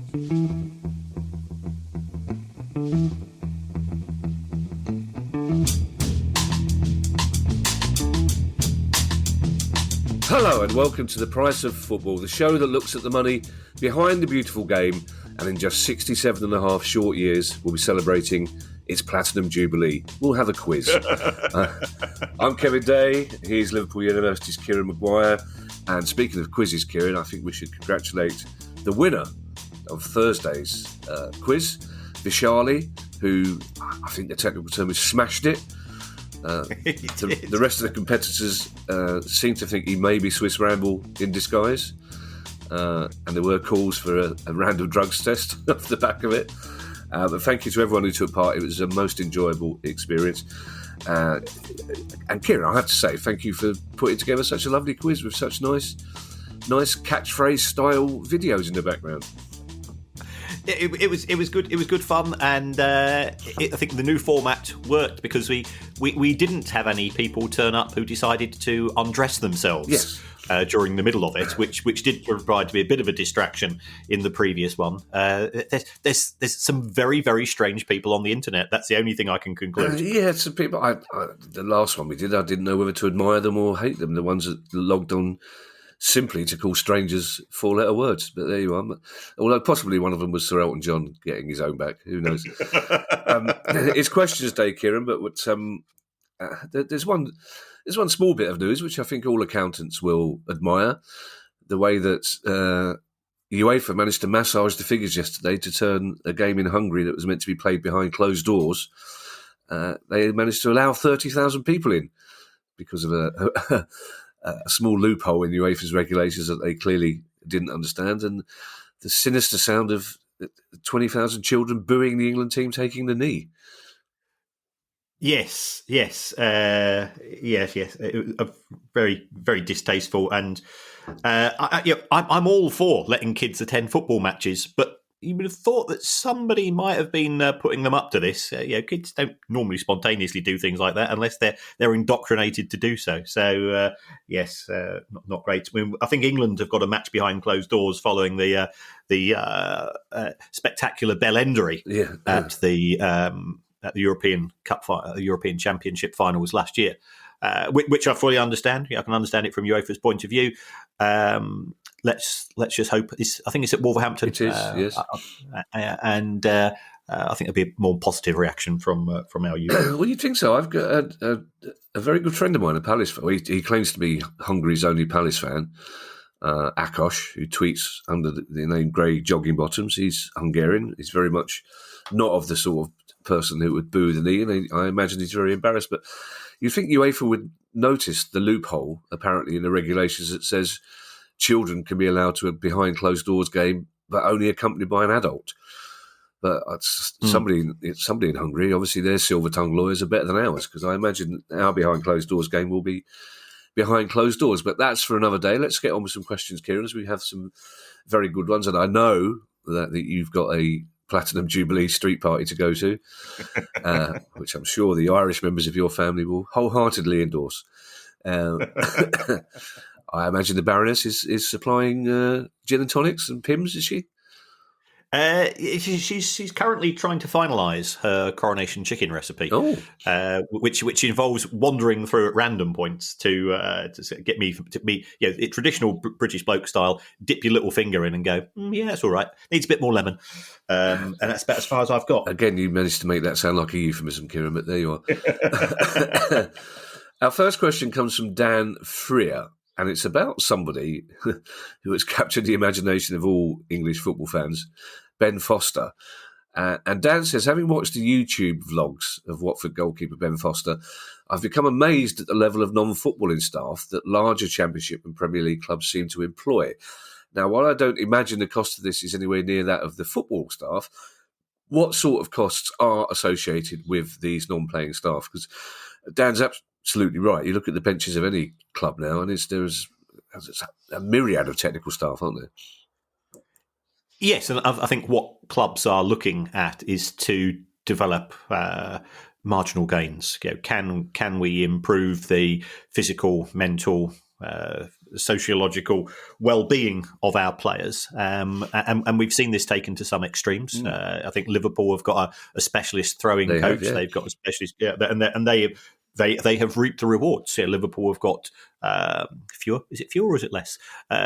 Hello and welcome to The Price of Football, the show that looks at the money behind the beautiful game, and in just 67 and a half short years we'll be celebrating its Platinum Jubilee. We'll have a quiz. I'm Kevin Day, he's Liverpool University's Kieran Maguire, and speaking of quizzes, Kieran, I think we should congratulate the winner of Thursday's quiz, Vishali, who I think the technical term is smashed it. The rest of the competitors seem to think he may be Swiss Ramble in disguise, and there were calls for a random drugs test off the back of it. But thank you to everyone who took part. It was a most enjoyable experience. And Kieran, I have to say, thank you for putting together such a lovely quiz with such nice catchphrase style videos in the background. It was good fun, and I think the new format worked because we didn't have any people turn up who decided to undress themselves. Yes. During the middle of it, which did provide to be a bit of a distraction in the previous one. There's some very, very strange people on the internet. That's the only thing I can conclude. Some people. The last one we did, I didn't know whether to admire them or hate them. The ones that logged on simply to call strangers four-letter words. But there you are. Although possibly one of them was Sir Elton John getting his own back. Who knows? It's questions day, Kieran, but there's one small bit of news which I think all accountants will admire. The way that UEFA managed to massage the figures yesterday to turn a game in Hungary that was meant to be played behind closed doors. They managed to allow 30,000 people in because of a small loophole in UEFA's regulations that they clearly didn't understand, and the sinister sound of 20,000 children booing the England team taking the knee. Yes. It was very, very distasteful, and I'm all for letting kids attend football matches, but you would have thought that somebody might have been putting them up to this. Kids don't normally spontaneously do things like that unless they're indoctrinated to do so. So not great. I mean, I think England have got a match behind closed doors following the spectacular bellendery at the European Cup, the European Championship finals last year, which I fully understand. I can understand it from UEFA's point of view. Let's just hope. I think it's at Wolverhampton. It is, yes. And I think there'll be a more positive reaction from our youth. Well, you'd think so. I've got a very good friend of mine, a Palace fan. He claims to be Hungary's only Palace fan. Akos, who tweets under the name Grey Jogging Bottoms. He's Hungarian. He's very much not of the sort of person who would boo the knee, and I imagine he's very embarrassed. But you think UEFA would notice the loophole, apparently, in the regulations that says children can be allowed to a behind closed doors game, but only accompanied by an adult. But somebody in Hungary, obviously their silver tongue lawyers are better than ours, because I imagine our behind closed doors game will be behind closed doors. But that's for another day. Let's get on with some questions, Kieran, as we have some very good ones. And I know that you've got a Platinum Jubilee street party to go to, which I'm sure the Irish members of your family will wholeheartedly endorse. I imagine the Baroness is supplying gin and tonics and Pimm's, is she? She's currently trying to finalise her coronation chicken recipe, which involves wandering through at random points to get me traditional British bloke style. Dip your little finger in and go, it's all right. Needs a bit more lemon, and that's about as far as I've got. Again, you managed to make that sound like a euphemism, Kieran, but there you are. Our first question comes from Dan Freer, and it's about somebody who has captured the imagination of all English football fans, Ben Foster. And Dan says, having watched the YouTube vlogs of Watford goalkeeper Ben Foster, I've become amazed at the level of non-footballing staff that larger Championship and Premier League clubs seem to employ. Now, while I don't imagine the cost of this is anywhere near that of the football staff, what sort of costs are associated with these non-playing staff? Because Dan's absolutely right. You look at the benches of any club now, and there's a myriad of technical staff, aren't there? Yes, and I think what clubs are looking at is to develop marginal gains. Can we improve the physical, mental sociological well-being of our players, and we've seen this taken to some extremes. I think Liverpool have got a specialist throwing coach. They've got a specialist, and they have reaped the rewards. Liverpool have got fewer or is it less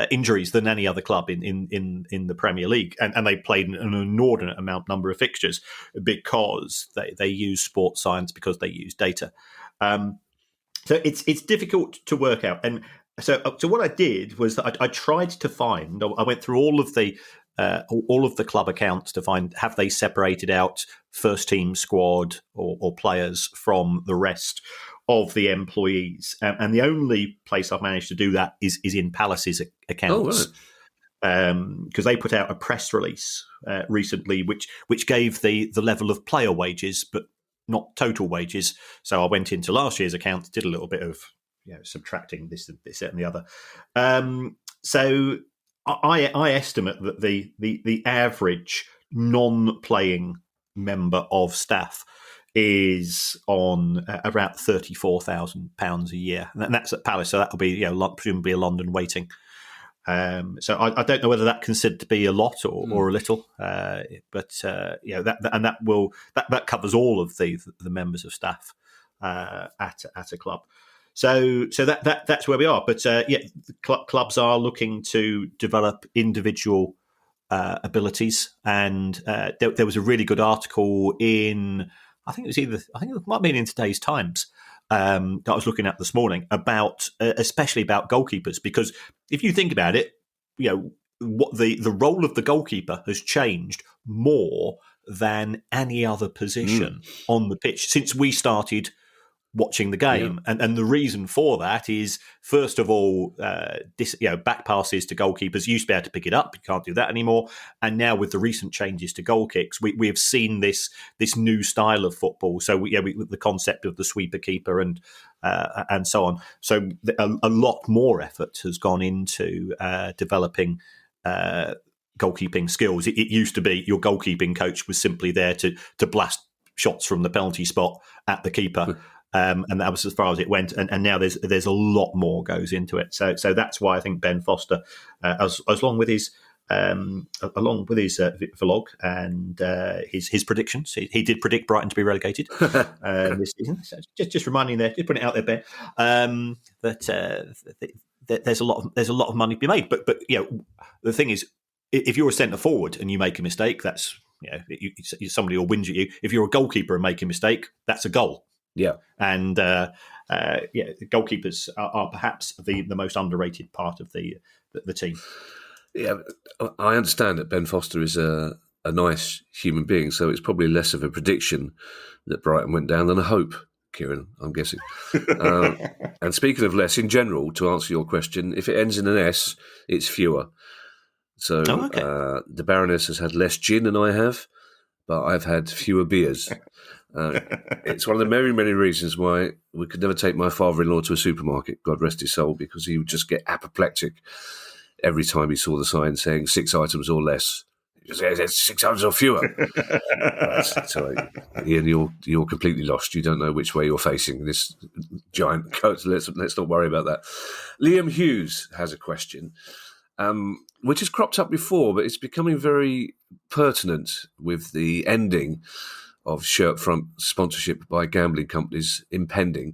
injuries than any other club in the Premier League, and they played an inordinate number of fixtures because they use sports science, because they use data. So it's difficult to work out. And so what I did was that I tried to find. I went through all of the club accounts to find, have they separated out first team squad or players from the rest of the employees. And the only place I've managed to do that is in Palace's accounts. Oh, right. Because they put out a press release recently, which gave the level of player wages, but not total wages. So I went into last year's accounts, did a little bit of subtracting this, that, and the other. So I estimate that the average non-playing member of staff is on about £34,000 a year, and that's at Palace. So that'll be presumably a London weighting. So I don't know whether that considered to be a lot or a little, but that covers all of the members of staff at a club. So that's where we are. But clubs are looking to develop individual abilities, and there was a really good article in, I think it might have been in today's Times, that I was looking at this morning about, especially about goalkeepers, because if you think about it, what the role of the goalkeeper has changed more than any other position on the pitch since we started watching the game. And the reason for that is, first of all, back passes to goalkeepers. You used to be able to pick it up. You can't do that anymore. And now with the recent changes to goal kicks, we have seen this new style of football. So the concept of the sweeper keeper and so on. So a lot more effort has gone into developing goalkeeping skills. It used to be your goalkeeping coach was simply there to blast shots from the penalty spot at the keeper. And that was as far as it went, and now there's a lot more goes into it. So that's why I think Ben Foster, along with his vlog and his predictions, he did predict Brighton to be relegated this season. So just reminding there, just putting it out there, Ben, that there's a lot of money to be made. But the thing is, if you're a centre forward and you make a mistake, that's somebody will whinge at you. If you're a goalkeeper and make a mistake, that's a goal. Yeah, and goalkeepers are perhaps the most underrated part of the team. Yeah, I understand that Ben Foster is a nice human being, so it's probably less of a prediction that Brighton went down than a hope, Kieran, I'm guessing. And speaking of less, in general, to answer your question, if it ends in an S, it's fewer. So the Baroness has had less gin than I have, but I've had fewer beers. It's one of the many, many reasons why we could never take my father-in-law to a supermarket, God rest his soul, because he would just get apoplectic every time he saw the sign saying 6 items or less. He just said, 6 items or fewer. So, Ian, you're completely lost. You don't know which way you're facing this giant coat. Let's not worry about that. Liam Hughes has a question, which has cropped up before, but it's becoming very pertinent with the ending of shirt front sponsorship by gambling companies impending.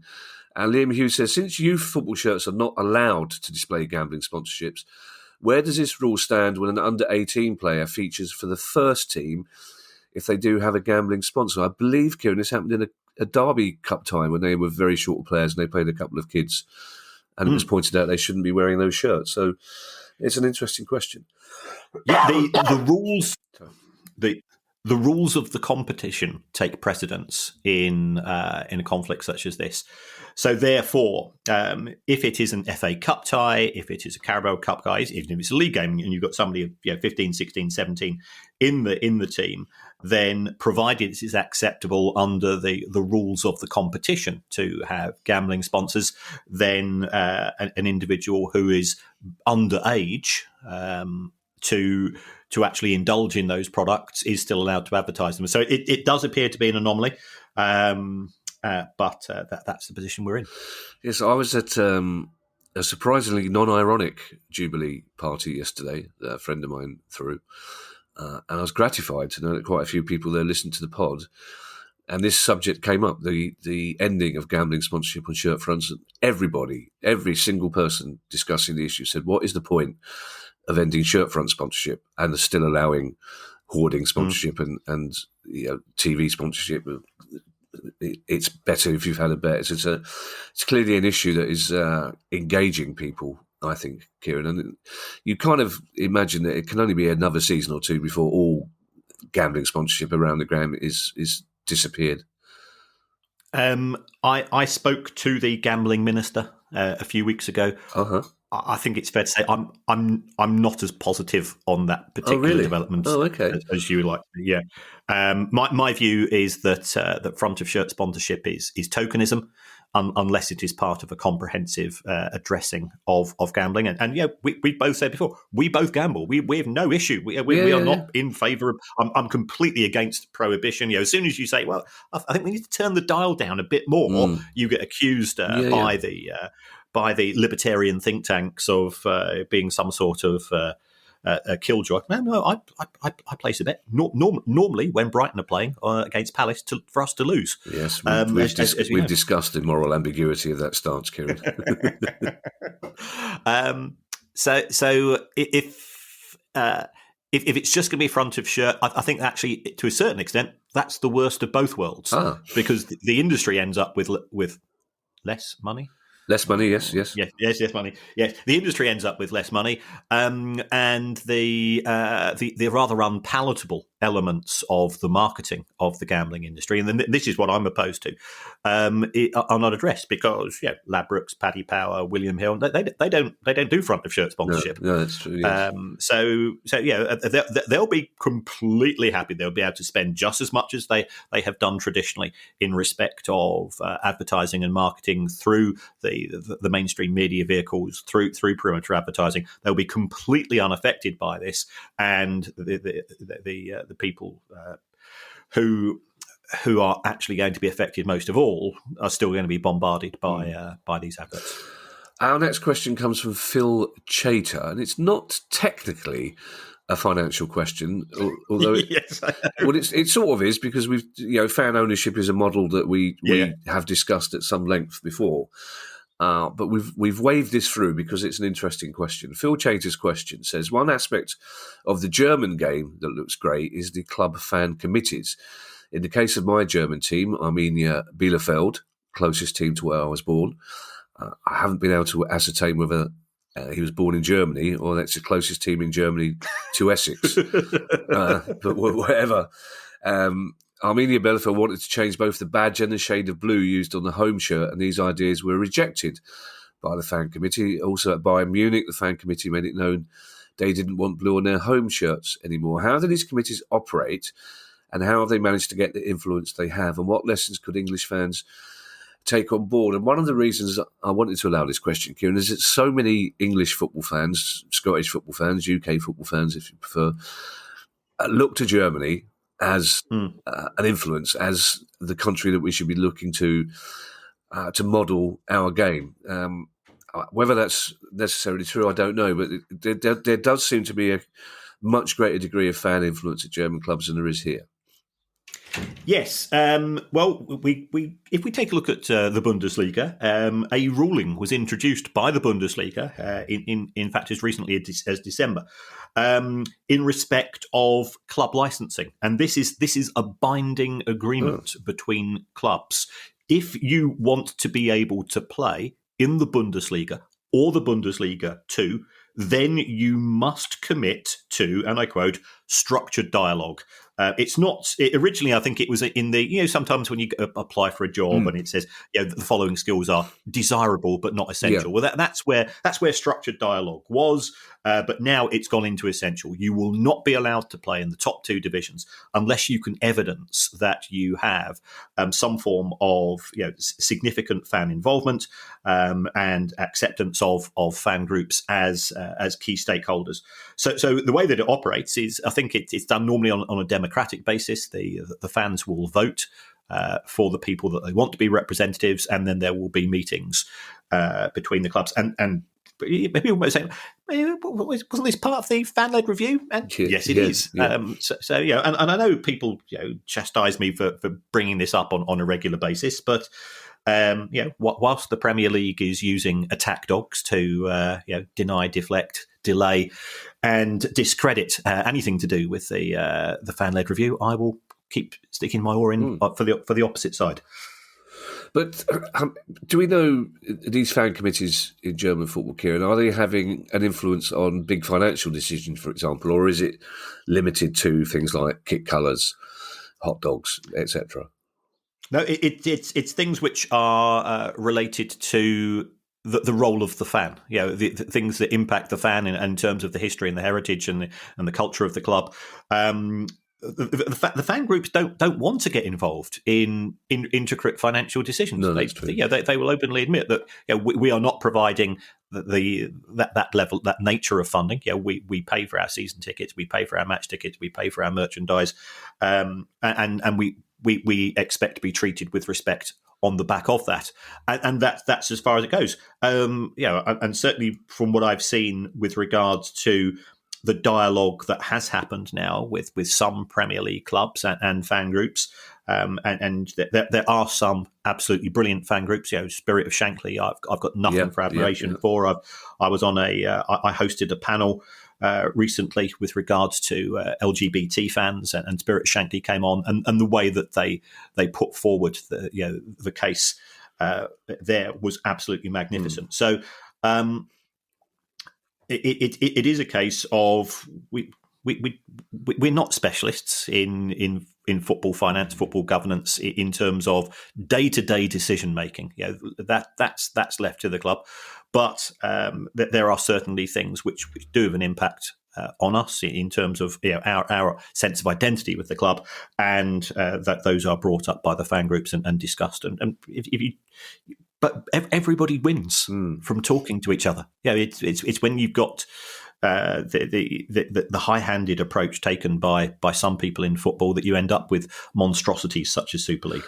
And Liam Hughes says, since youth football shirts are not allowed to display gambling sponsorships, where does this rule stand when an under-18 player features for the first team if they do have a gambling sponsor? I believe, Kieran, this happened in a Derby Cup time when they were very short players and they played a couple of kids, and it was pointed out they shouldn't be wearing those shirts. So it's an interesting question. Yeah, the rules... The rules of the competition take precedence in a conflict such as this. So therefore, if it is an FA Cup tie, if it is a Carabao Cup tie, even if it's a league game and you've got somebody of 15, 16, 17 in the team, then provided it is acceptable under the rules of the competition to have gambling sponsors, then an individual who is underage to actually indulge in those products is still allowed to advertise them. So it does appear to be an anomaly, but that's the position we're in. Yes, I was at a a surprisingly non-ironic Jubilee party yesterday that a friend of mine threw. And I was gratified to know that quite a few people there listened to the pod. And this subject came up, the ending of gambling sponsorship on shirt fronts. Everybody, every single person discussing the issue said, what is the point of ending shirt front sponsorship and still allowing hoarding sponsorship and TV sponsorship? It's better if you've had a bet. It's clearly an issue that is engaging people, I think, Kieran. And you kind of imagine that it can only be another season or two before all gambling sponsorship around the game is disappeared. I spoke to the gambling minister a few weeks ago. Uh-huh. I think it's fair to say I'm not as positive on that particular development as you would like. Yeah, my view is that front of shirt sponsorship is tokenism, unless it is part of a comprehensive addressing of gambling. And we both said before, we both gamble. We have no issue. We are not in favour of. I'm completely against prohibition. As soon as you say, well, I think we need to turn the dial down a bit more, you get accused by the libertarian think tanks of being some sort of a killjoy. No, I place a bet. Normally, when Brighton are playing against Palace, for us to lose. Yes, we've discussed the moral ambiguity of that stance, Kieran. So if it's just going to be front of shirt, I think actually, to a certain extent, that's the worst of both worlds, because the industry ends up with less money. Less money, yes, money. Yes, the industry ends up with less money, and the rather unpalatable elements of the marketing of the gambling industry, and this is what I'm opposed to, are not addressed because Ladbrokes, Paddy Power, William Hill, they don't do front of shirt sponsorship. No, that's true. Yes. They'll be completely happy. They'll be able to spend just as much as they have done traditionally in respect of advertising and marketing through the mainstream media vehicles, through perimeter advertising. They'll be completely unaffected by this, and the people who are actually going to be affected most of all are still going to be bombarded by these adverts. Our next question comes from Phil Chater, and it's not technically a financial question, although yes, it sort of is, because we've fan ownership is a model that we have discussed at some length before. But we've waved this through because it's an interesting question. Phil Chater's question says, one aspect of the German game that looks great is the club fan committees. In the case of my German team, Arminia Bielefeld, closest team to where I was born, I haven't been able to ascertain whether he was born in Germany or that's the closest team in Germany to Essex. But whatever. Arminia Bielefeld wanted to change both the badge and the shade of blue used on the home shirt, and these ideas were rejected by the fan committee. Also at Bayern Munich, the fan committee made it known they didn't want blue on their home shirts anymore. How do these committees operate, and how have they managed to get the influence they have, and what lessons could English fans take on board? And one of the reasons I wanted to allow this question, Kieran, is that so many English football fans, Scottish football fans, UK football fans, if you prefer, look to Germany as an influence, as the country that we should be looking to model our game. Whether that's necessarily true, I don't know, but there does seem to be a much greater degree of fan influence at German clubs than there is here. Yes. Well, if we take a look at the Bundesliga, a ruling was introduced by the Bundesliga, in fact, as recently as December, in respect of club licensing, and this is a binding agreement between clubs. If you want to be able to play in the Bundesliga or the Bundesliga 2, then you must commit to, and I quote, structured dialogue. It's not originally. I think it was in the sometimes when you apply for a job and it says the following skills are desirable but not essential. Well, that's where structured dialogue was, but now it's gone into essential. You will not be allowed to play in the top two divisions unless you can evidence that you have some form of significant fan involvement and acceptance of fan groups as key stakeholders. So the way that it operates is I think it's done normally on a democratic basis. The fans will vote for the people that they want to be representatives, and then there will be meetings between the clubs. And maybe people might say, wasn't this part of the fan-led review? And yes, it is. Yeah. So and I know people chastise me for bringing this up on a regular basis, but whilst the Premier League is using attack dogs to deny, deflect, delay, and discredit anything to do with the fan-led review, I will keep sticking my oar in for the opposite side. But do we know these fan committees in German football, Kieran, are they having an influence on big financial decisions, for example, or is it limited to things like kit colours, hot dogs, etc.? No, it's things which are related to the role of the fan. The things that impact the fan in terms of the history and the heritage and the culture of the club. The fan groups don't want to get involved in intricate financial decisions. No, they will openly admit that we are not providing that level, that nature of funding. We pay for our season tickets, we pay for our match tickets, we pay for our merchandise, and we expect to be treated with respect on the back of that, and that's as far as it goes. And certainly from what I've seen with regards to the dialogue that has happened now with some Premier League clubs and fan groups, and there are some absolutely brilliant fan groups. Spirit of Shankly, I've got nothing for admiration for. I hosted a panel recently with regards to LGBT fans, and Spirit of Shankly came on, and the way that they put forward the case there was absolutely magnificent. So. It is a case of we're not specialists in football finance, football governance in terms of day-to-day decision making. That's left to the club, but there are certainly things which do have an impact on us in terms of our sense of identity with the club, and that those are brought up by the fan groups and discussed. And if you. But everybody wins from talking to each other. It's when you've got the high-handed approach taken by some people in football that you end up with monstrosities such as Super League.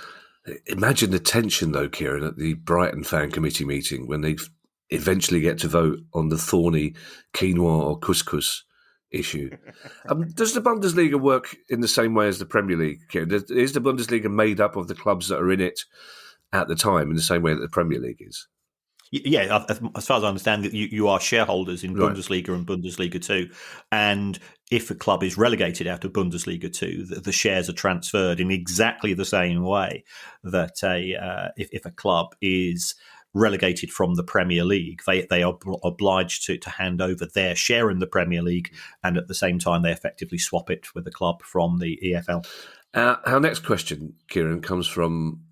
Imagine the tension, though, Kieran, at the Brighton fan committee meeting when they eventually get to vote on the thorny quinoa or couscous issue. Does the Bundesliga work in the same way as the Premier League, Kieran? Is the Bundesliga made up of the clubs that are in it at the time in the same way that the Premier League is? Yeah, as far as I understand, that you are shareholders in Bundesliga and Bundesliga 2, and if a club is relegated out of Bundesliga 2, the shares are transferred in exactly the same way that if a club is relegated from the Premier League, they are obliged to hand over their share in the Premier League, and at the same time they effectively swap it with the club from the EFL. Our next question, Kieran, comes from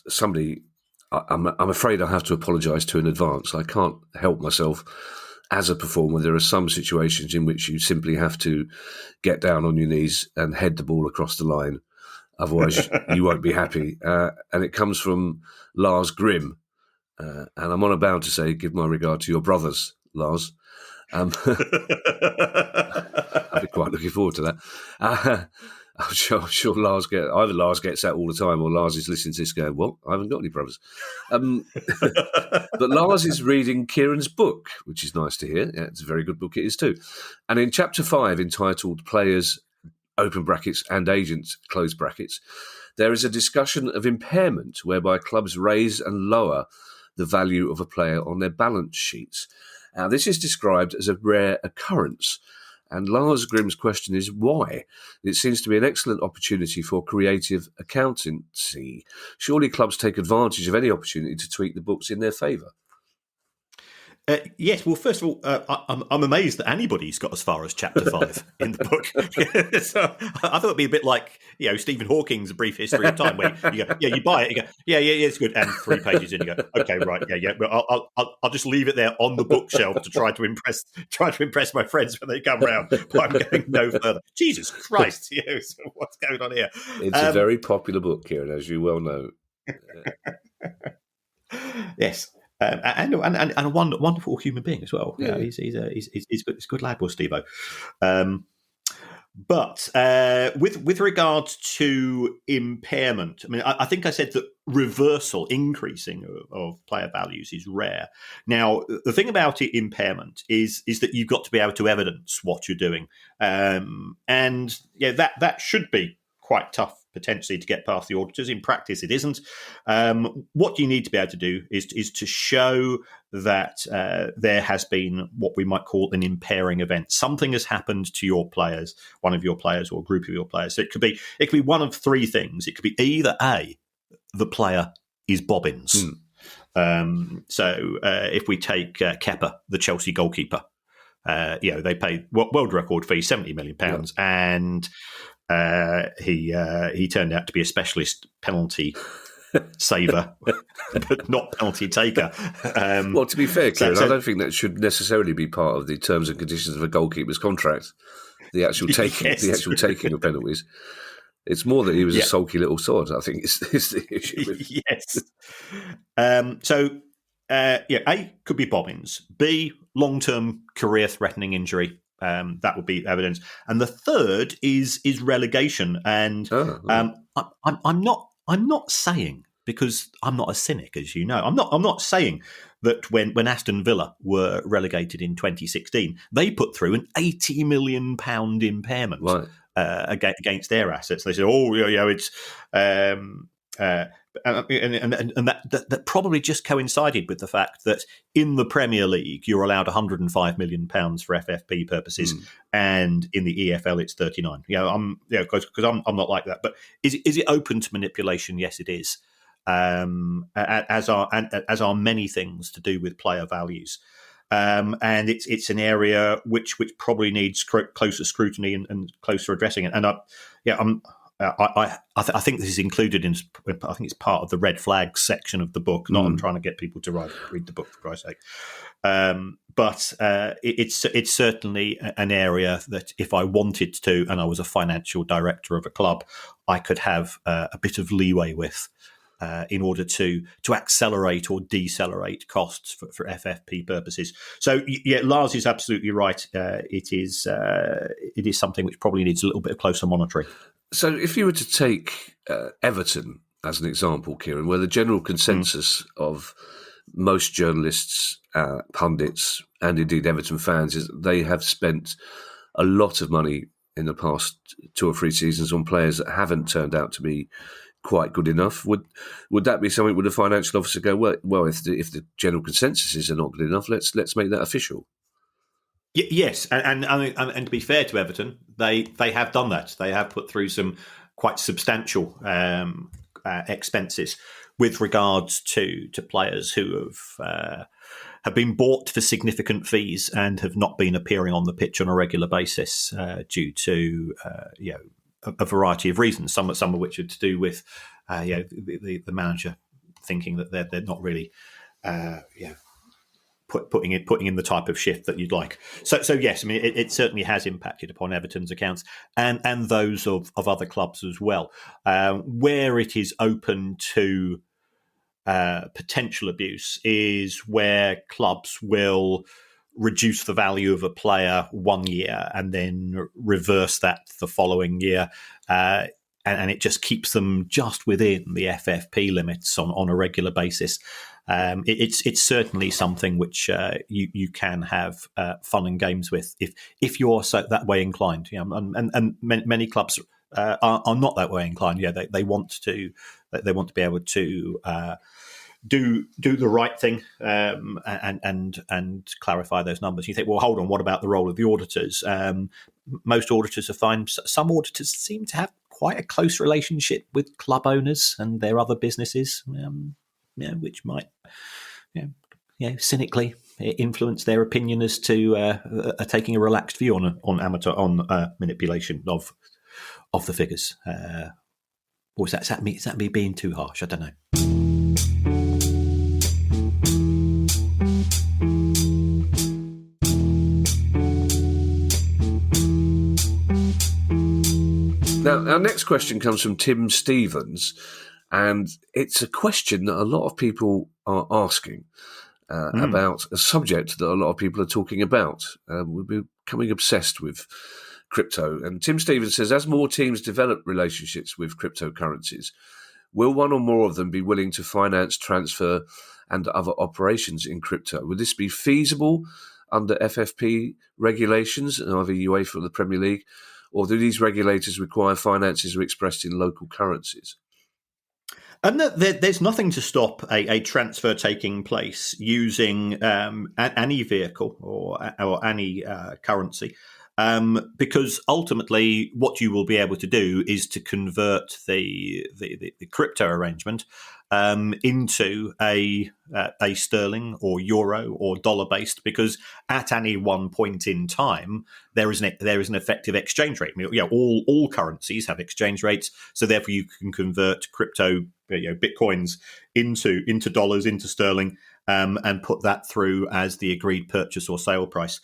somebody I'm afraid I have to apologise to in advance. I can't help myself as a performer. There are some situations in which you simply have to get down on your knees and head the ball across the line. Otherwise, you won't be happy. And it comes from Lars Grimm. And I'm on a bound to say, give my regard to your brothers, Lars. I'll be quite looking forward to that. I'm sure either Lars gets that all the time, or Lars is listening to this going, "What? I haven't got any brothers." But Lars is reading Kieran's book, which is nice to hear. Yeah, it's a very good book, it is too. And in chapter 5, entitled "Players," open brackets, and agents, close brackets, there is a discussion of impairment whereby clubs raise and lower the value of a player on their balance sheets. Now, this is described as a rare occurrence. And Lars Grimm's question is why? It seems to be an excellent opportunity for creative accountancy. Surely clubs take advantage of any opportunity to tweak the books in their favour. Yes, well, first of all, I'm amazed that anybody's got as far as chapter 5 in the book. So I thought it'd be a bit like, Stephen Hawking's A Brief History of Time, where you go, you buy it, you go, yeah, it's good, and 3 pages in, you go, okay, right, but I'll just leave it there on the bookshelf to try to impress my friends when they come round. But I'm going no further. Jesus Christ, so what's going on here? It's a very popular book, Kieran, as you well know. Yes. And a wonderful human being as well. Yeah. He's a good lad, was Steve-O. But with regards to impairment, I mean, I think I said that reversal, increasing of player values is rare. Now, the thing about impairment is that you've got to be able to evidence what you're doing, and that should be quite tough potentially to get past the auditors. In practice, it isn't. What you need to be able to do is to show that there has been what we might call an impairing event. Something has happened to your players, one of your players or a group of your players. So it could be one of three things. It could be either A, the player is Bobbins. So if we take Kepa, the Chelsea goalkeeper, they paid world record fee, £70 million, and he turned out to be a specialist penalty saver, but not penalty taker. Well, to be fair, Kieran, I don't think that should necessarily be part of the terms and conditions of a goalkeeper's contract. The actual taking of penalties. It's more that he was a sulky little sod. I think it's the issue. Yes. A could be Bobbins. B, long-term career-threatening injury. That would be evidence. And the third is relegation. And I'm not saying, because I'm not a cynic, as you know, I'm not saying that when Aston Villa were relegated in 2016, they put through an £80 million impairment. Right. Against their assets. They said, it's and that probably just coincided with the fact that in the Premier League you're allowed £105 million for FFP purposes, and in the EFL it's 39. Because I'm not like that. But is it open to manipulation? Yes, it is. As are many things to do with player values. And it's an area which probably needs closer scrutiny and closer addressing it. And I think this is included in. I think it's part of the red flags section of the book. Not I'm trying to get people to read the book, for Christ's sake. But it's certainly an area that if I wanted to, and I was a financial director of a club, I could have a bit of leeway with. In order to accelerate or decelerate costs for FFP purposes. So, Lars is absolutely right. It is something which probably needs a little bit of closer monitoring. So if you were to take Everton as an example, Kieran, where the general consensus of most journalists, pundits, and indeed Everton fans is that they have spent a lot of money in the past 2 or 3 seasons on players that haven't turned out to be quite good enough. Would that be something? Would a financial officer go, well, if the general consensus is not good enough, let's make that official? Yes, and to be fair to Everton, they have done that. They have put through some quite substantial expenses with regards to players who have been bought for significant fees and have not been appearing on the pitch on a regular basis due to a variety of reasons, some of which are to do with the manager thinking that they're not really putting in the type of shift that you'd like. So yes, I mean it certainly has impacted upon Everton's accounts and those of other clubs as well, where it is open to potential abuse is where clubs will reduce the value of a player 1 year and then reverse that the following year. And it just keeps them just within the FFP limits on a regular basis. It's certainly something which you can have fun and games with if you're that way inclined. And many clubs are not that way inclined. Yeah, they want to be able to do the right thing and clarify those numbers. You think, well, hold on, what about the role of the auditors? Most auditors are fine. Some auditors seem to have quite a close relationship with club owners and their other businesses, which might, cynically influence their opinion as to taking a relaxed view on manipulation of the figures. Or is that me being too harsh? I don't know. Now, our next question comes from Tim Stevens, and it's a question that a lot of people are asking about a subject that a lot of people are talking about. We're becoming obsessed with crypto. And Tim Stevens says, as more teams develop relationships with cryptocurrencies, will one or more of them be willing to finance, transfer, and other operations in crypto? Would this be feasible under FFP regulations, either UEFA or the Premier League, or do these regulators require finances are expressed in local currencies? And there's nothing to stop a transfer taking place using any vehicle or any currency, because ultimately what you will be able to do is to convert the crypto arrangement into a sterling or euro or dollar based, because at any one point in time there is an effective exchange rate. I mean, all currencies have exchange rates, so therefore you can convert crypto, bitcoins into dollars, into sterling, and put that through as the agreed purchase or sale price.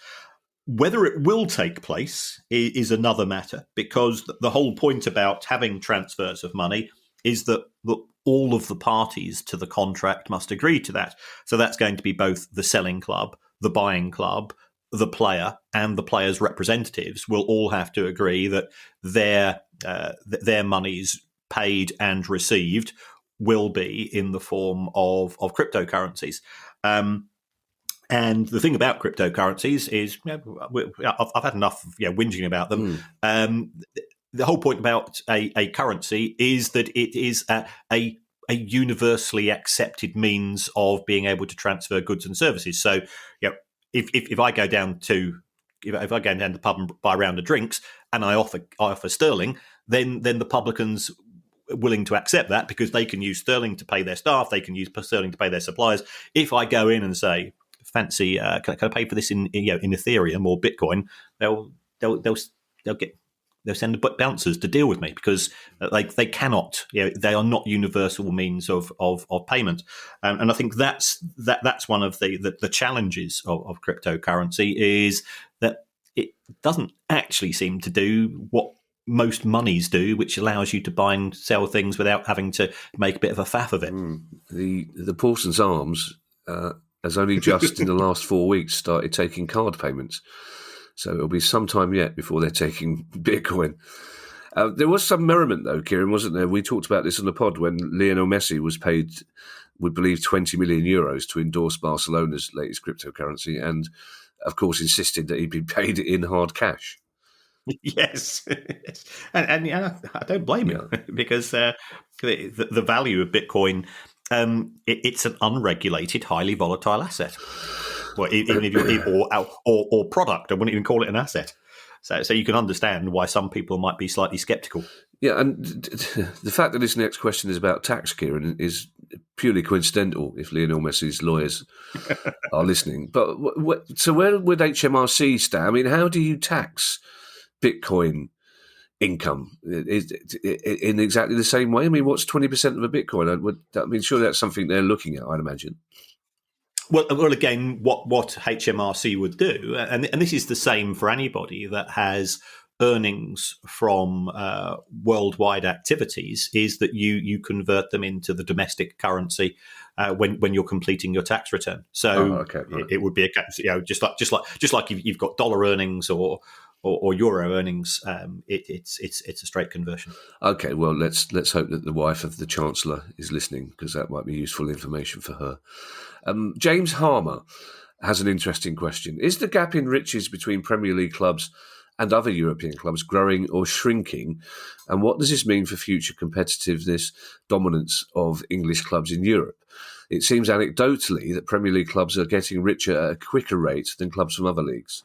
Whether it will take place is another matter, because the whole point about having transfers of money is that all of the parties to the contract must agree to that. So that's going to be both the selling club, the buying club, the player, and the player's representatives will all have to agree that their monies paid and received will be in the form of cryptocurrencies. And the thing about cryptocurrencies is, I've had enough of whinging about them. The whole point about a currency is that it is a universally accepted means of being able to transfer goods and services. So, if I go down to the pub and buy a round of drinks and I offer sterling, then the publicans are willing to accept that, because they can use sterling to pay their staff, they can use sterling to pay their suppliers. If I go in and say, fancy, can I pay for this in Ethereum or Bitcoin? They'll send the bouncers to deal with me, because they cannot. They are not universal means of payment, and I think that's one of the challenges of cryptocurrency, is that it doesn't actually seem to do what most monies do, which allows you to buy and sell things without having to make a bit of a faff of it. The Paulson's Arms has only just in the last 4 weeks started taking card payments. So it'll be some time yet before they're taking Bitcoin. There was some merriment, though, Kieran, wasn't there? We talked about this on the pod when Lionel Messi was paid, we believe, 20 million euros to endorse Barcelona's latest cryptocurrency, and, of course, insisted that he'd be paid in hard cash. Yes, and I don't blame him, because the value of Bitcoin, it's an unregulated, highly volatile asset. Well, even if or product, I wouldn't even call it an asset. So you can understand why some people might be slightly sceptical. Yeah, and the fact that this next question is about tax, Kieran, is purely coincidental if Lionel Messi's lawyers are listening. But so where would HMRC stand? I mean, how do you tax Bitcoin income? Is in exactly the same way? I mean, what's 20% of a Bitcoin? I mean, surely that's something they're looking at, I'd imagine. Well, again, what HMRC would do, and this is the same for anybody that has earnings from worldwide activities, is that you convert them into the domestic currency when you're completing your tax return. So it would be a case, just like you've got dollar earnings or euro earnings, it's a straight conversion. Okay, well, let's hope that the wife of the Chancellor is listening, because that might be useful information for her. James Harmer has an interesting question. Is the gap in riches between Premier League clubs and other European clubs growing or shrinking? And what does this mean for future competitiveness, dominance of English clubs in Europe? It seems anecdotally that Premier League clubs are getting richer at a quicker rate than clubs from other leagues.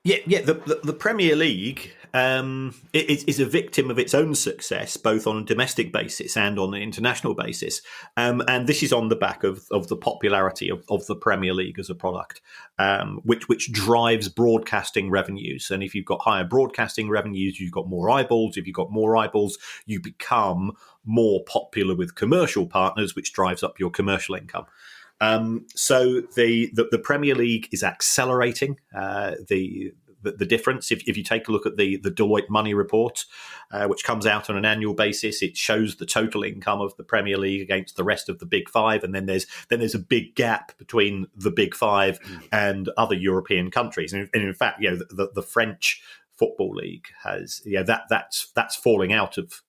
Yeah. The Premier League is a victim of its own success, both on a domestic basis and on an international basis. And this is on the back of the popularity of the Premier League as a product, which drives broadcasting revenues. And if you've got higher broadcasting revenues, you've got more eyeballs. If you've got more eyeballs, you become more popular with commercial partners, which drives up your commercial income. So the Premier League is accelerating the difference. If you take a look at the Deloitte Money Report, which comes out on an annual basis, it shows the total income of the Premier League against the rest of the Big Five, and then there's a big gap between the Big Five and other European countries. And in fact, the French Football League has that's falling out of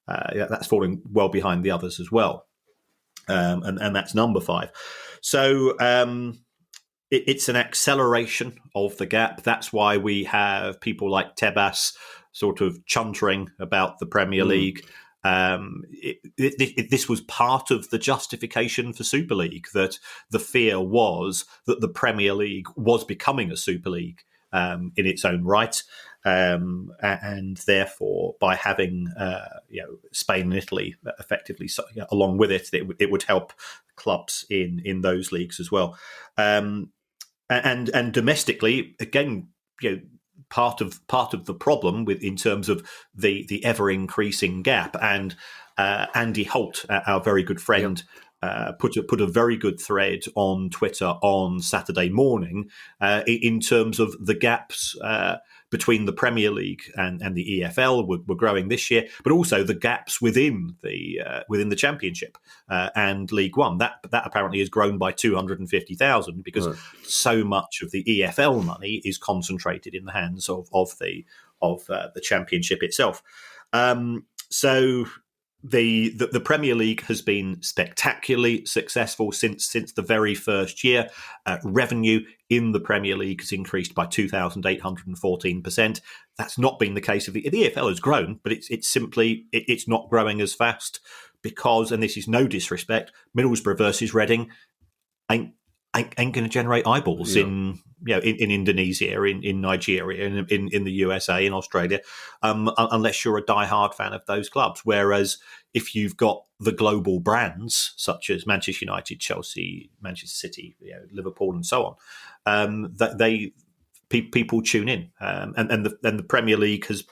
that's falling well behind the others as well, and that's number 5. So it's an acceleration of the gap. That's why we have people like Tebas sort of chuntering about the Premier League. This was part of the justification for Super League, that the fear was that the Premier League was becoming a Super League in its own right, and therefore by having Spain and Italy effectively along with it, it would help clubs in those leagues as well. And domestically, again, part of the problem in terms of the ever increasing gap. And Andy Holt, our very good friend, put a very good thread on Twitter on Saturday morning in terms of the gaps between the Premier League and the EFL were growing this year, but also the gaps within the Championship and League One. That apparently has grown by 250,000 because so much of the EFL money is concentrated in the hands of the Championship itself. So the Premier League has been spectacularly successful since the very first year. Revenue in the Premier League has increased by 2,814%. That's not been the case. The EFL has grown, but it's simply not growing as fast because, and this is no disrespect, Middlesbrough versus Reading ain't going to generate eyeballs in Indonesia, in Nigeria, in the USA, in Australia, unless you're a diehard fan of those clubs. Whereas if you've got the global brands such as Manchester United, Chelsea, Manchester City, Liverpool, and so on, people tune in, and the Premier League has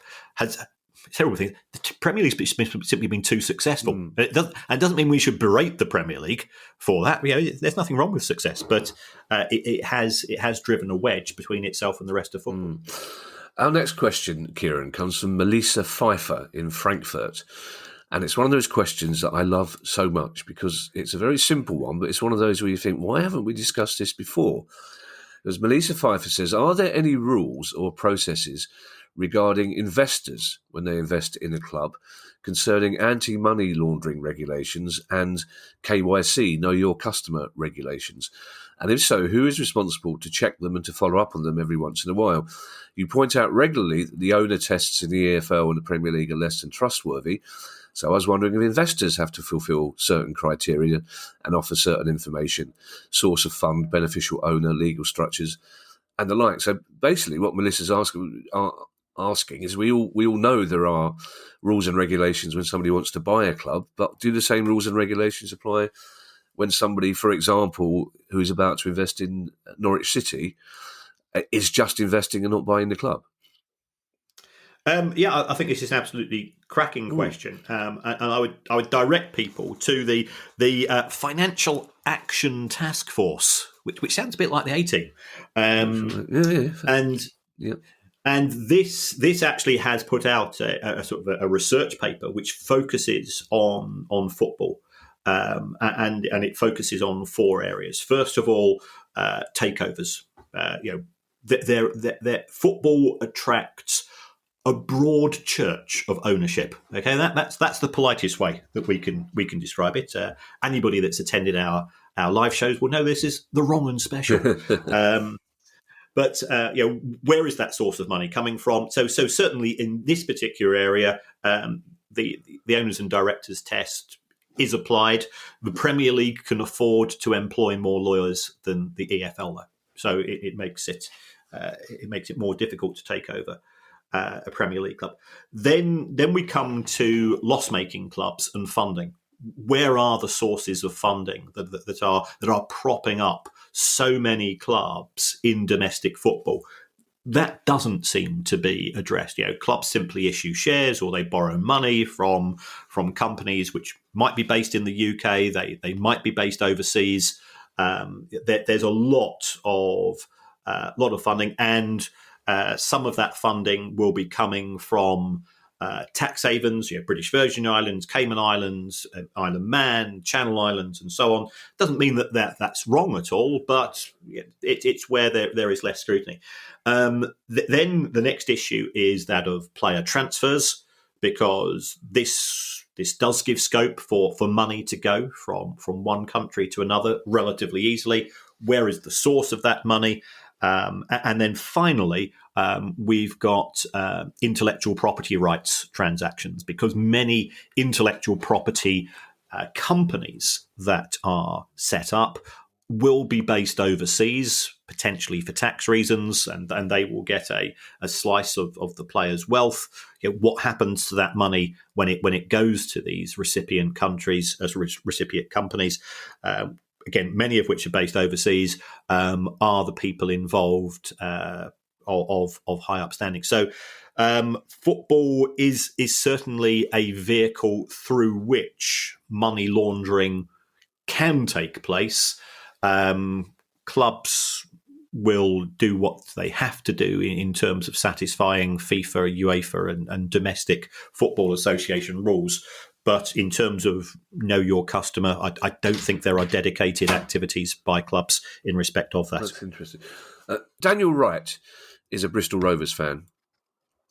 terrible thing. The Premier League's simply been too successful. It doesn't mean we should berate the Premier League for that. There's nothing wrong with success, but it has driven a wedge between itself and the rest of football. Our next question, Kieran, comes from Melissa Pfeiffer in Frankfurt. And it's one of those questions that I love so much because it's a very simple one, but it's one of those where you think, why haven't we discussed this before? As Melissa Pfeiffer says, are there any rules or processes regarding investors when they invest in a club concerning anti-money laundering regulations and KYC, know your customer regulations? And if so, who is responsible to check them and to follow up on them every once in a while? You point out regularly that the owner tests in the EFL and the Premier League are less than trustworthy. So I was wondering if investors have to fulfil certain criteria and offer certain information, source of fund, beneficial owner, legal structures, and the like. So basically what Melissa's asking is we all know there are rules and regulations when somebody wants to buy a club, but do the same rules and regulations apply when somebody, for example, who is about to invest in Norwich City is just investing and not buying the club? I think this is an absolutely cracking question, and I would direct people to the Financial Action Task Force, which sounds a bit like the A-Team, and this actually has put out a sort of a research paper which focuses on football, and it focuses on 4 areas. First of all, takeovers. Their football attracts a broad church of ownership. Okay, that's the politest way that we can describe it. Anybody that's attended our live shows will know this is the wrong and special. But where is that source of money coming from? So certainly in this particular area, the owners and directors test is applied. The Premier League can afford to employ more lawyers than the EFL, though. So it makes it more difficult to take over a Premier League club. Then we come to loss-making clubs and funding. Where are the sources of funding that are propping up so many clubs in domestic football? That doesn't seem to be addressed. Clubs simply issue shares or they borrow money from companies which might be based in the UK. They might be based overseas. There's a lot of funding, and some of that funding will be coming from tax havens, British Virgin Islands, Cayman Islands, Isle of Man, Channel Islands, and so on. Doesn't mean that's wrong at all, but it's where there is less scrutiny. Then the next issue is that of player transfers, because this does give scope for money to go from one country to another relatively easily. Where is the source of that money? And then finally, we've got intellectual property rights transactions, because many intellectual property companies that are set up will be based overseas, potentially for tax reasons, and they will get a slice of the player's wealth. What happens to that money when it goes to these recipient countries as recipient companies? Again, many of which are based overseas, are the people involved of high upstanding. So football is certainly a vehicle through which money laundering can take place. Clubs will do what they have to do in terms of satisfying FIFA, UEFA, and domestic football association rules. But in terms of know your customer, I don't think there are dedicated activities by clubs in respect of that. That's interesting. Daniel Wright is a Bristol Rovers fan.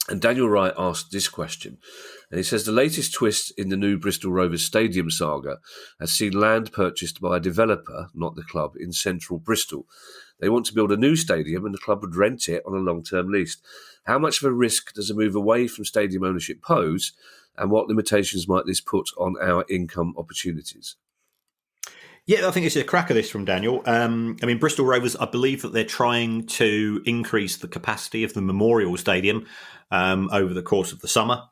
And Daniel Wright asked this question. And he says, the latest twist in the new Bristol Rovers stadium saga has seen land purchased by a developer, not the club, in central Bristol. They want to build a new stadium and the club would rent it on a long-term lease. How much of a risk does a move away from stadium ownership pose, and what limitations might this put on our income opportunities? Yeah, I think it's a crack of this from Daniel. Bristol Rovers, I believe that they're trying to increase the capacity of the Memorial Stadium over the course of the summer.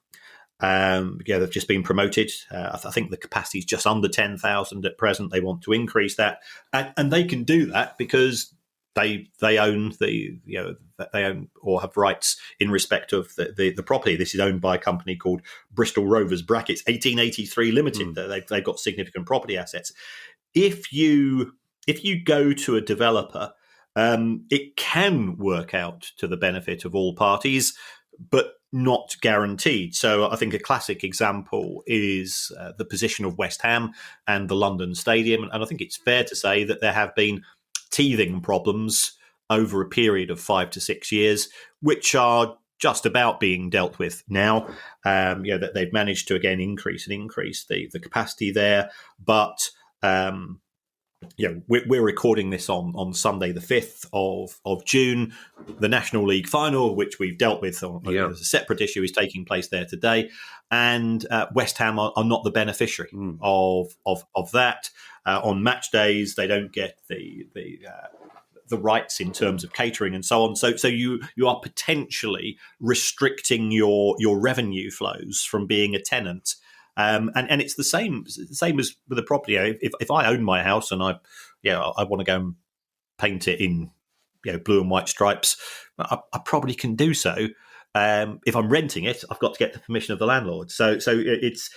They've just been promoted. I think the capacity is just under 10,000 at present. They want to increase that, and they can do that because they own they own or have rights in respect of the property. This is owned by a company called Bristol Rovers (brackets 1883 Limited). They've got significant property assets. If you go to a developer, it can work out to the benefit of all parties, but not guaranteed. So I think a classic example is the position of West Ham and the London Stadium. And I think it's fair to say that there have been teething problems over a period of 5 to 6 years, which are just about being dealt with now. That they've managed to again increase the capacity there, but we're recording this on Sunday, the 5th of June. The National League final, which we've dealt with as a separate issue, is taking place there today. And West Ham are not the beneficiary of that. On match days, they don't get the rights in terms of catering and so on. So you are potentially restricting your revenue flows from being a tenant. And it's the same as with a property. If I own my house and I want to go and paint it in blue and white stripes, I probably can do so. If I'm renting it, I've got to get the permission of the landlord. So it's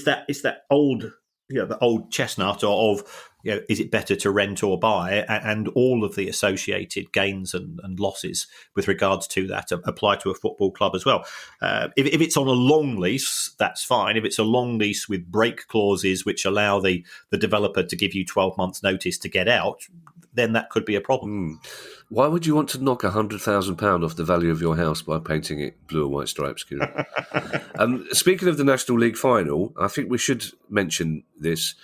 that old the old chestnut of is it better to rent or buy, and all of the associated gains and losses with regards to that apply to a football club as well. If it's on a long lease, that's fine. If it's a long lease with break clauses which allow the developer to give you 12 months notice to get out, then that could be a problem. Why would you want to knock £100,000 off the value of your house by painting it blue and white stripes, Kieran? Speaking of the National League final, I think we should mention this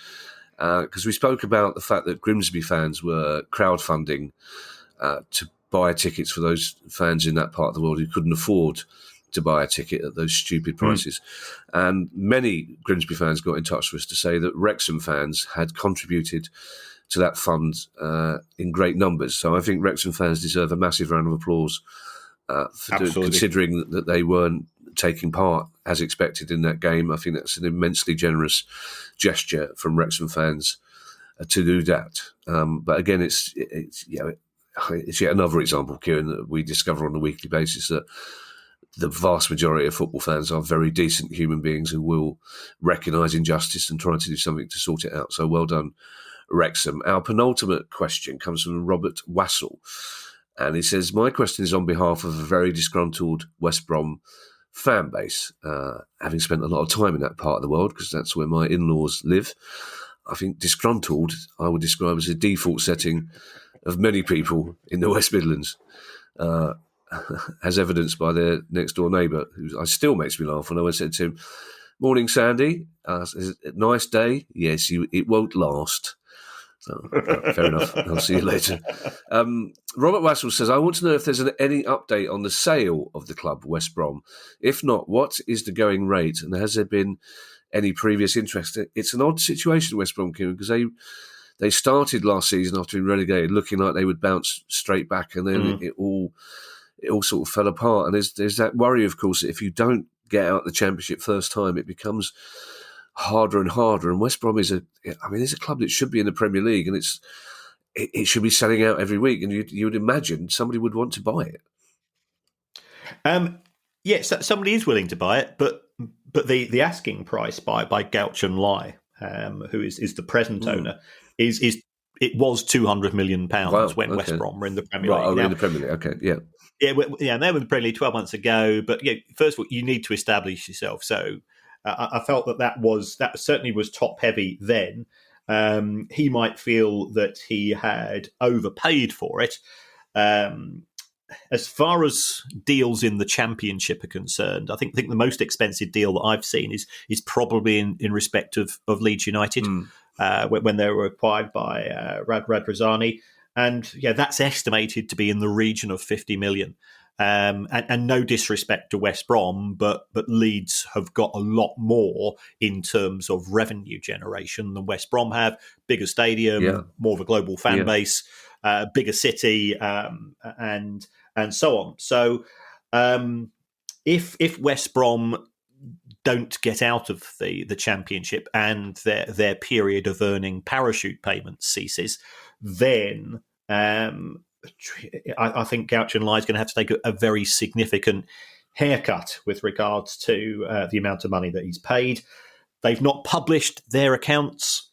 because we spoke about the fact that Grimsby fans were crowdfunding to buy tickets for those fans in that part of the world who couldn't afford to buy a ticket at those stupid prices. And many Grimsby fans got in touch with us to say that Wrexham fans had contributed to that fund in great numbers. So I think Wrexham fans deserve a massive round of applause considering that they weren't taking part as expected in that game. I think that's an immensely generous gesture from Wrexham fans to do that. But again, it's yet another example, Kieran, that we discover on a weekly basis that the vast majority of football fans are very decent human beings who will recognise injustice and try to do something to sort it out. So well done, Wrexham. Our penultimate question comes from Robert Wassell, and he says, my question is on behalf of a very disgruntled West Brom fan base. Having spent a lot of time in that part of the world, because that's where my in-laws live, I think disgruntled, I would describe as a default setting of many people in the West Midlands, as evidenced by their next-door neighbour, who still makes me laugh when I said to him, "Morning, Sandy. Nice day. Yes, it won't last." So, fair enough. I'll see you later. Robert Wassell says, I want to know if there's any update on the sale of the club, West Brom. If not, what is the going rate? And has there been any previous interest? It's an odd situation, West Brom, Kieran, because they started last season after being relegated looking like they would bounce straight back, and then it all sort of fell apart. And there's that worry, of course, that if you don't get out the Championship first time, it becomes harder and harder. And West Brom is a club that should be in the Premier League, and it should be selling out every week. And you would imagine somebody would want to buy it. Yes, somebody is willing to buy it, but the asking price by Gauchon Lai, who is the present owner, is it was £200 million when West Brom were in the Premier League. Now, in the Premier League, okay, yeah. Yeah, they were in the Premier League 12 months ago. But first of all, you need to establish yourself. So I felt that certainly was top heavy then. He might feel that he had overpaid for it. As far as deals in the Championship are concerned, I think the most expensive deal that I've seen is probably in respect of Leeds United when they were acquired by Rad Razani. And that's estimated to be in the region of 50 million. And no disrespect to West Brom, but Leeds have got a lot more in terms of revenue generation than West Brom have. Bigger stadium, more of a global fan base, bigger city, and so on. So if West Brom don't get out of the Championship and their period of earning parachute payments ceases, then I think Gauchon Lai is going to have to take a very significant haircut with regards to the amount of money that he's paid. They've not published their accounts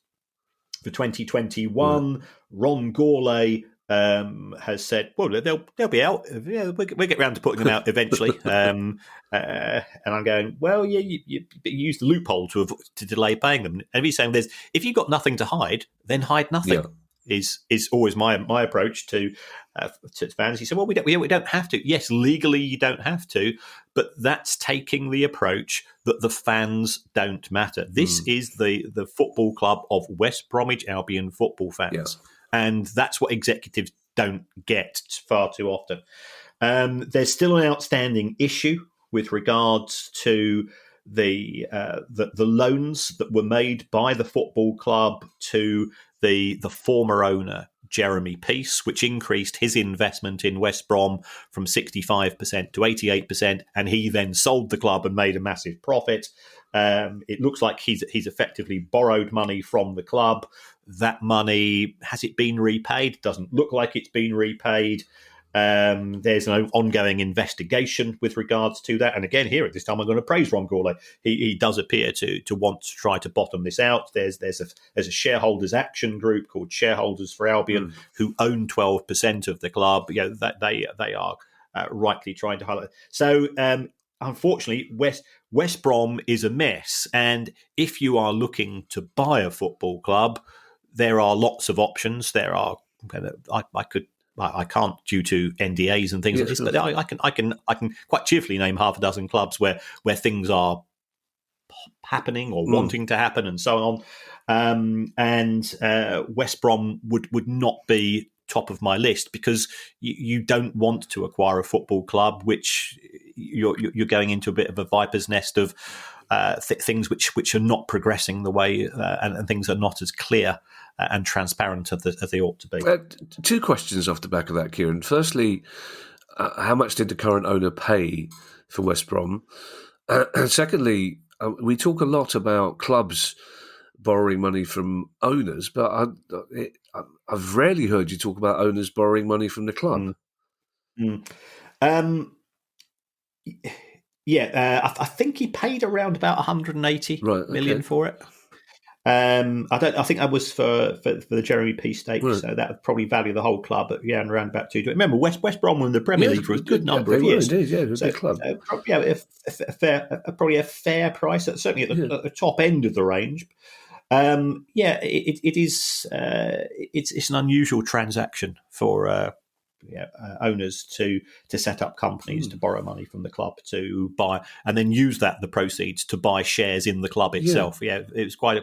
for 2021. Ron Gourlay has said, well, they'll be out. We'll get around to putting them out eventually. And I'm going, well, you use the loophole to delay paying them. And he's saying if you've got nothing to hide, then hide nothing. Yeah. Is always my approach to fans. He said, well, we don't have to. Yes, legally you don't have to, but that's taking the approach that the fans don't matter. This is the football club of West Bromwich Albion football fans. Yeah. And that's what executives don't get far too often. There's still an outstanding issue with regards to the loans that were made by the football club to the former owner, Jeremy Peace, which increased his investment in West Brom from 65% to 88%, and he then sold the club and made a massive profit. It looks like he's effectively borrowed money from the club. That money, has it been repaid? Doesn't look like it's been repaid. There's an ongoing investigation with regards to that. And again, here at this time, I'm going to praise Ron Gourlay. He does appear to want to try to bottom this out. There's a shareholders action group called Shareholders for Albion who own 12% of the club. That they are rightly trying to highlight. So unfortunately, West Brom is a mess. And if you are looking to buy a football club, there are lots of options. There are I can't due to NDAs and things like this, but I can quite cheerfully name half a dozen clubs where things are happening or wanting to happen and so on. And West Brom would not be top of my list because you don't want to acquire a football club which you're going into a bit of a viper's nest of things which are not progressing the way and things are not as clear and transparent as they ought to be. Two questions off the back of that, Kieran. Firstly, how much did the current owner pay for West Brom? And secondly, we talk a lot about clubs borrowing money from owners, but I've rarely heard you talk about owners borrowing money from the club. I think he paid around about 180 million for it. I think that was for the Jeremy P Stakes, Right. so that would probably value the whole club at around about 2. Remember, West Brom were in the Premier Yes, League for a good number they of were years. indeed. Yeah, it was a So, big club. probably a fair price, certainly at the top end of the range. It is. It's an unusual transaction for owners to set up companies to borrow money from the club to buy, and then use the proceeds to buy shares in the club itself. It was quite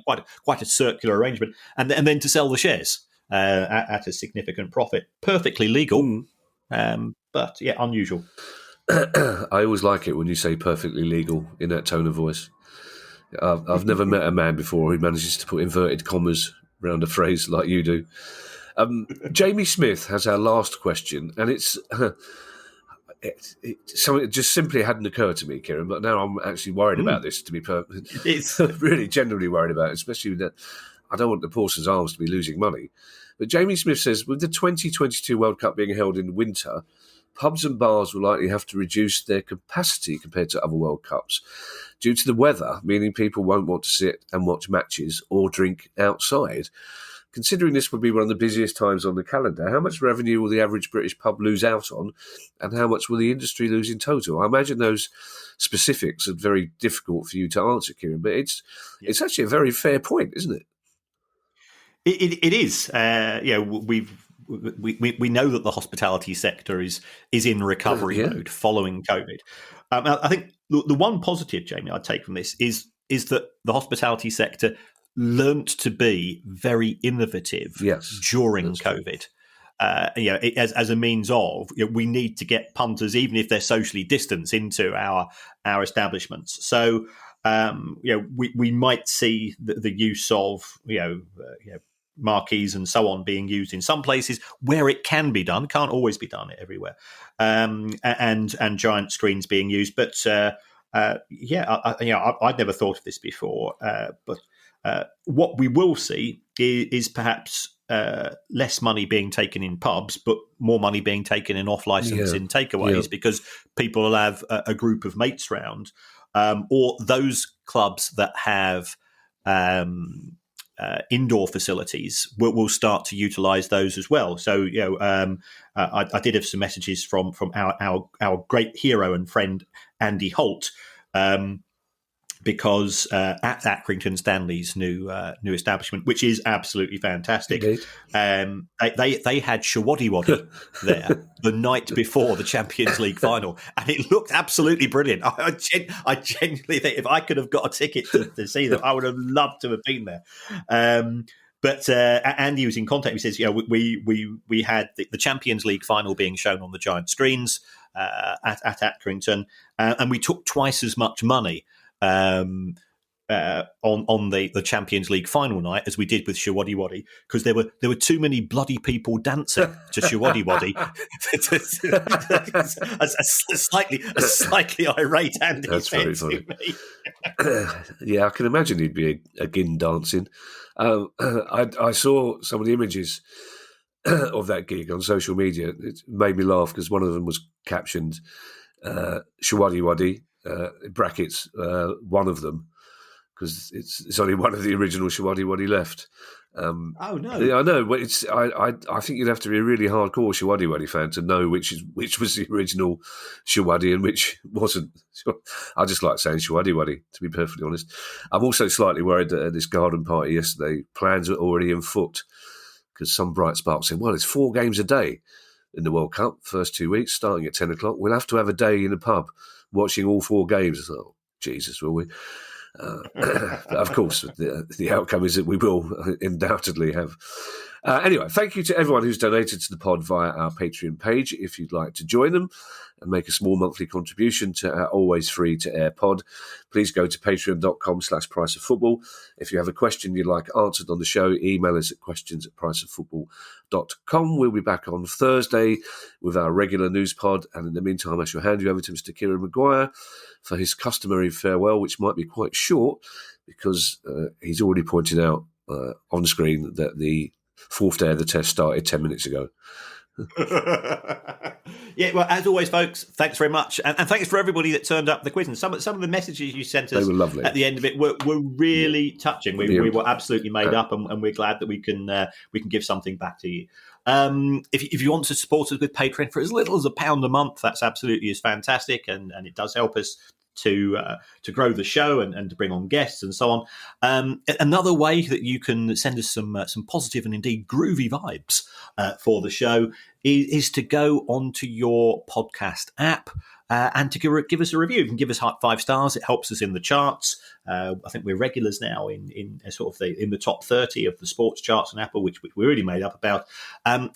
a circular arrangement, and then to sell the shares at a significant profit. Perfectly legal, but unusual. I always like it when you say perfectly legal in that tone of voice. I've never met a man before who manages to put inverted commas around a phrase like you do. Jamie Smith has our last question, and it's something that just simply hadn't occurred to me, Kieran, but now I'm actually worried about this, to be perfect. It's really genuinely worried about it, especially that I don't want the Parsons Arms to be losing money. But Jamie Smith says, with the 2022 World Cup being held in winter, pubs and bars will likely have to reduce their capacity compared to other World Cups due to the weather, meaning people won't want to sit and watch matches or drink outside. Considering this would be one of the busiest times on the calendar, how much revenue will the average British pub lose out on, and how much will the industry lose in total? I imagine those specifics are very difficult for you to answer, Kieran, but it's actually a very fair point, isn't it? It is. We know that the hospitality sector is in recovery mode following COVID. I think the one positive, Jamie, I'd take from this is that the hospitality sector learnt to be very innovative during COVID. As a means of, we need to get punters, even if they're socially distanced, into our establishments. So we might see the use of marquees and so on being used in some places where it can be done. Can't always be done everywhere, and giant screens being used. But I'd never thought of this before. But what we will see is perhaps less money being taken in pubs, but more money being taken in off-license in takeaways, because people will have a group of mates round, or those clubs that have indoor facilities will start to utilise those as well. So, I did have some messages from our great hero and friend Andy Holt, because at Accrington Stanley's new establishment, which is absolutely fantastic, they had Shawaddy there the night before the Champions League final, and it looked absolutely brilliant. I genuinely think if I could have got a ticket to see them, I would have loved to have been there. But Andy was in contact. He says, we had the Champions League final being shown on the giant screens at Accrington, and we took twice as much money on the Champions League final night as we did with Shawaddy, because there were too many bloody people dancing to Shawaddy. a slightly irate Andy. That's very funny. Yeah, I can imagine he'd be again dancing. I saw some of the images of that gig on social media. It made me laugh because one of them was captioned Shawaddy, brackets, one of them, because it's only one of the original Shawaddy left. Oh no! Yeah, I know, but I think you'd have to be a really hardcore Shawaddy fan to know which was the original Shawaddy and which wasn't. I just like saying Shawaddy, to be perfectly honest. I'm also slightly worried that at this garden party yesterday, plans are already in foot, because some bright spark said, well, it's 4 games a day in the World Cup, first 2 weeks, starting at 10 o'clock. We'll have to have a day in a pub watching all 4 games. Oh, Jesus, will we? Of course, the outcome is that we will undoubtedly have. Anyway, thank you to everyone who's donated to the pod via our Patreon page. If you'd like to join them and make a small monthly contribution to our always free to air pod, please go to patreon.com/priceoffootball. If you have a question you'd like answered on the show, email us at questions@priceoffootball.com. We'll be back on Thursday with our regular news pod, and in the meantime I shall hand you over to Mr. Kieran Maguire for his customary farewell, which might be quite short because he's already pointed out on screen that the 4th day of the test started 10 minutes ago. Yeah, well, as always, folks, thanks very much. And thanks for everybody that turned up the quiz. And some of the messages you sent us They were lovely. at the end of it were really touching. We were absolutely made up, and we're glad that we can give something back to you. If you want to support us with Patreon for as little as £1 a month, that's absolutely is fantastic, and it does help us to grow the show and to bring on guests and so on. Another way that you can send us some positive and indeed groovy vibes for the show is to go onto your podcast app and to give us a review. You can give us 5 stars. It helps us in the charts. I think we're regulars now in sort of in the top 30 of the sports charts on Apple, which we're really made up about. And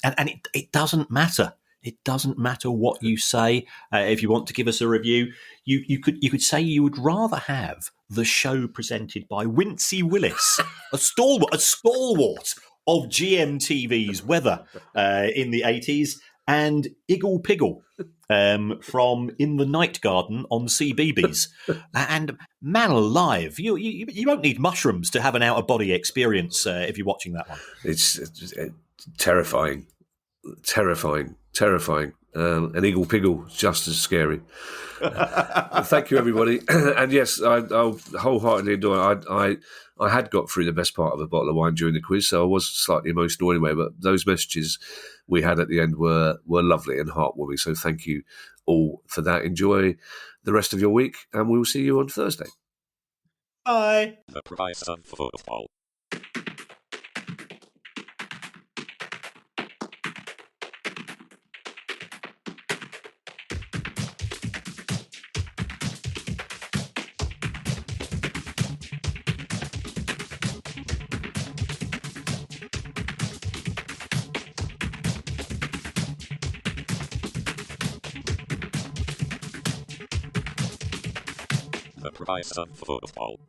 it doesn't matter. It doesn't matter what you say. If you want to give us a review, you could say you would rather have the show presented by Wincy Willis, a stalwart of GMTV's weather in the 80s, and Iggle Piggle from In the Night Garden on CBeebies. And man alive, you won't need mushrooms to have an out-of-body experience if you're watching that one. It's terrifying. And Iggle Piggle is just as scary. Thank you, everybody. And yes, I'll wholeheartedly adore it. I had got through the best part of a bottle of wine during the quiz, so I was slightly emotional anyway, but those messages we had at the end were lovely and heartwarming, so thank you all for that. Enjoy the rest of your week, and we'll see you on Thursday. Bye. The price of football. The price of football.